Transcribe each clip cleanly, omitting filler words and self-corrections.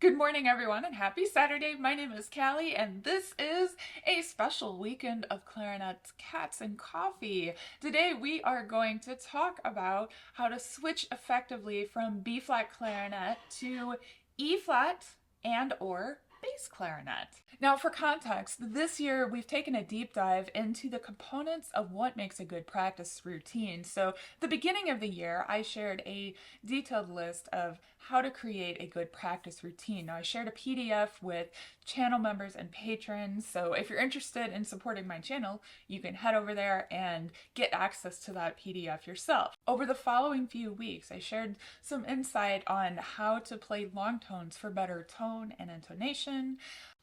Good morning, everyone, and happy Saturday. My name is Callie, and this is a special weekend of clarinets, cats, and coffee. Today, we are going to talk about how to switch effectively from B-flat clarinet to E-flat and/or bass clarinet. Now, for context, this year we've taken a deep dive into the components of what makes a good practice routine. So, the beginning of the year, I shared a detailed list of how to create a good practice routine. Now, I shared a PDF with channel members and patrons, so if you're interested in supporting my channel, you can head over there and get access to that PDF yourself. Over the following few weeks, I shared some insight on how to play long tones for better tone and intonation,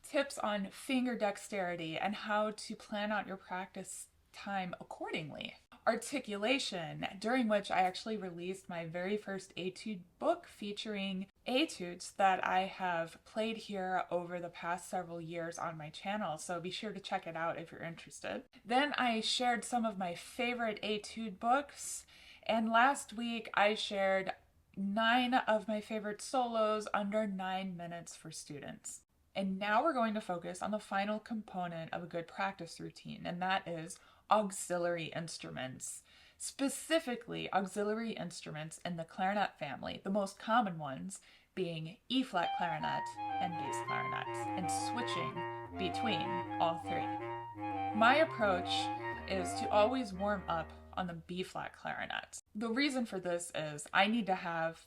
tips on finger dexterity, and how to plan out your practice time accordingly. Articulation, during which I actually released my very first etude book featuring etudes that I have played here over the past several years on my channel, so be sure to check it out if you're interested. Then I shared some of my favorite etude books, and last week I shared 9 of my favorite solos under 9 minutes for students. And now we're going to focus on the final component of a good practice routine, and that is auxiliary instruments. Specifically, auxiliary instruments in the clarinet family, the most common ones being E-flat clarinet and bass clarinet, and switching between all three. My approach is to always warm up on the B-flat clarinet. The reason for this is I need to have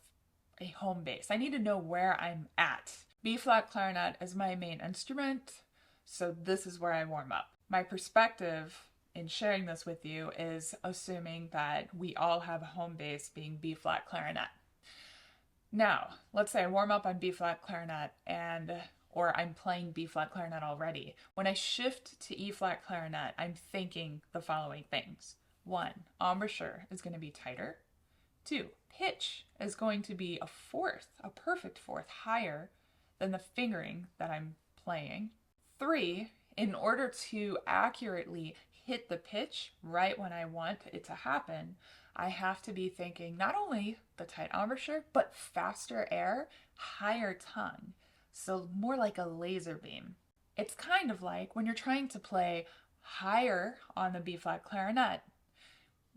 a home base. I need to know where I'm at. B-flat clarinet is my main instrument, so this is where I warm up. My perspective in sharing this with you is assuming that we all have a home base being B-flat clarinet. Now, let's say I warm up on B-flat clarinet or I'm playing B-flat clarinet already. When I shift to E-flat clarinet, I'm thinking the following things. 1, embouchure is going to be tighter. 2, pitch is going to be a perfect fourth higher than the fingering that I'm playing. 3, in order to accurately hit the pitch right when I want it to happen, I have to be thinking not only the tight embouchure, but faster air, higher tongue. So more like a laser beam. It's kind of like when you're trying to play higher on the B-flat clarinet,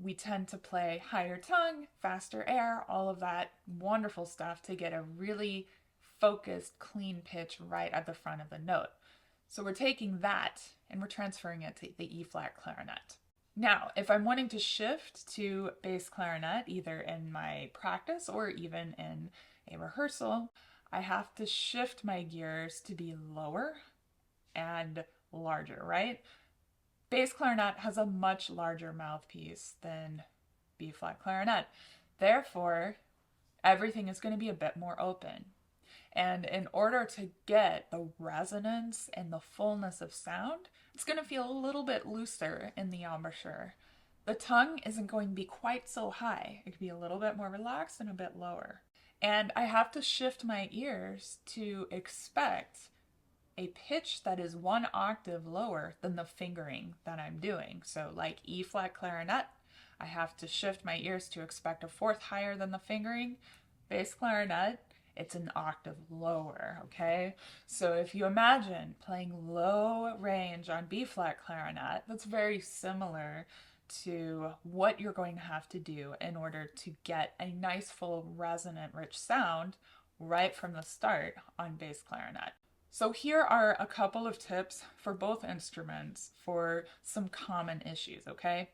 we tend to play higher tongue, faster air, all of that wonderful stuff to get a really focused, clean pitch right at the front of the note. So we're taking that and we're transferring it to the E-flat clarinet. Now, if I'm wanting to shift to bass clarinet, either in my practice or even in a rehearsal, I have to shift my gears to be lower and larger, right? Bass clarinet has a much larger mouthpiece than B-flat clarinet. Therefore, everything is going to be a bit more open. And in order to get the resonance and the fullness of sound, it's going to feel a little bit looser in the embouchure. The tongue isn't going to be quite so high. It can be a little bit more relaxed and a bit lower. And I have to shift my ears to expect a pitch that is 1 octave lower than the fingering that I'm doing. So like E-flat clarinet, I have to shift my ears to expect a fourth higher than the fingering. Bass clarinet, it's an octave lower, okay? So if you imagine playing low range on B-flat clarinet, that's very similar to what you're going to have to do in order to get a nice, full, resonant, rich sound right from the start on bass clarinet. So here are a couple of tips for both instruments for some common issues, okay?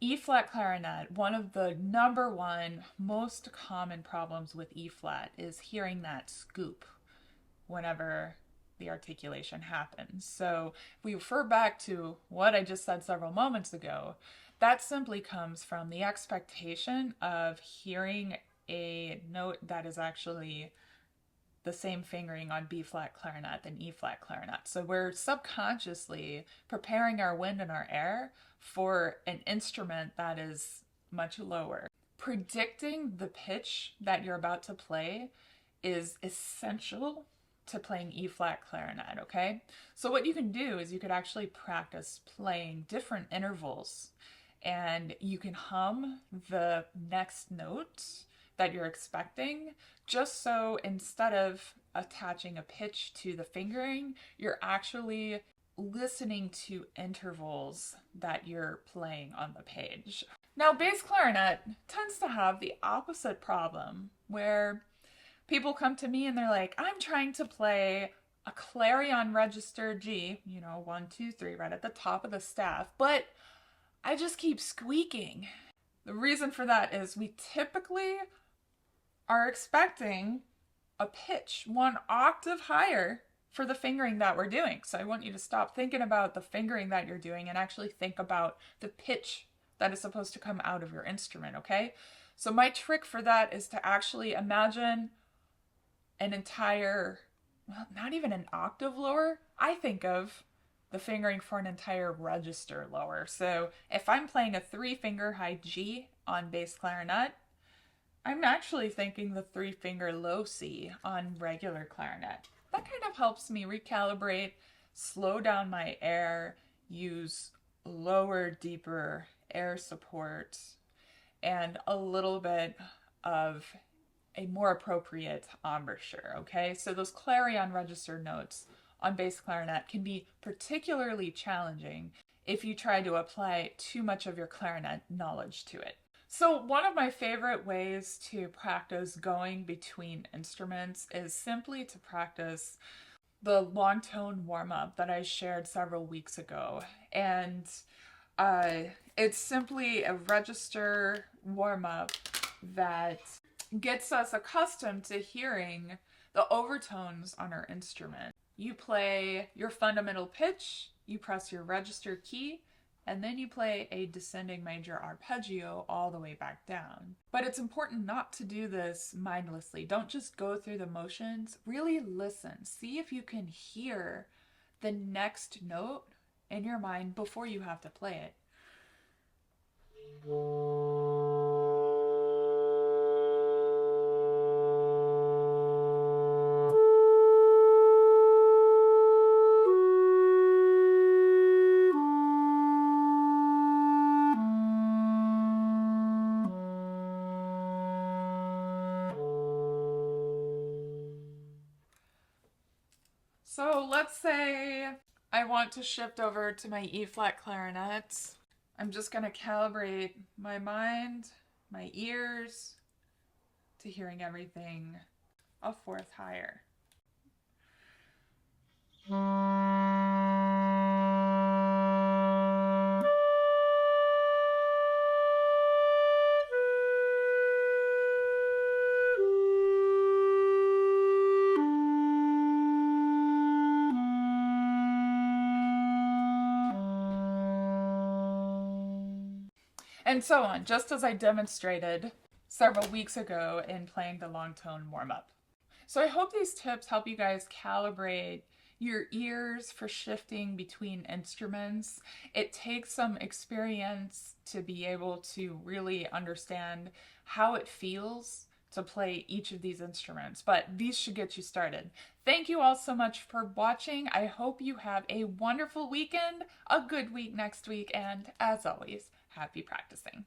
E-flat clarinet, one of the number 1 most common problems with E-flat is hearing that scoop whenever the articulation happens. So if we refer back to what I just said several moments ago, that simply comes from the expectation of hearing a note that is actually the same fingering on B-flat clarinet than E-flat clarinet. So we're subconsciously preparing our wind and our air for an instrument that is much lower. Predicting the pitch that you're about to play is essential to playing E-flat clarinet, okay? So what you can do is you could actually practice playing different intervals, and you can hum the next note that you're expecting, just so instead of attaching a pitch to the fingering, you're actually listening to intervals that you're playing on the page. Now, bass clarinet tends to have the opposite problem, where people come to me and they're like, I'm trying to play a clarion register G, 1, 2, 3, right at the top of the staff, but I just keep squeaking. The reason for that is we typically are expecting a pitch 1 octave higher for the fingering that we're doing. So I want you to stop thinking about the fingering that you're doing and actually think about the pitch that is supposed to come out of your instrument, okay? So my trick for that is to actually imagine an entire, well, not even an octave lower. I think of the fingering for an entire register lower. So if I'm playing a 3-finger high G on bass clarinet, I'm actually thinking the 3-finger low C on regular clarinet. That kind of helps me recalibrate, slow down my air, use lower, deeper air support, and a little bit of a more appropriate embouchure, okay? So those clarion register notes on bass clarinet can be particularly challenging if you try to apply too much of your clarinet knowledge to it. So one of my favorite ways to practice going between instruments is simply to practice the long tone warm-up that I shared several weeks ago. And it's simply a register warm-up that gets us accustomed to hearing the overtones on our instrument. You play your fundamental pitch, you press your register key, and then you play a descending major arpeggio all the way back down. But it's important not to do this mindlessly. Don't just go through the motions. Really listen. See if you can hear the next note in your mind before you have to play it. So let's say I want to shift over to my E-flat clarinet. I'm just going to calibrate my mind, my ears, to hearing everything a fourth higher. And so on, just as I demonstrated several weeks ago in playing the long tone warm-up. So I hope these tips help you guys calibrate your ears for shifting between instruments. It takes some experience to be able to really understand how it feels to play each of these instruments, but these should get you started. Thank you all so much for watching. I hope you have a wonderful weekend, a good week next week, and as always, happy practicing.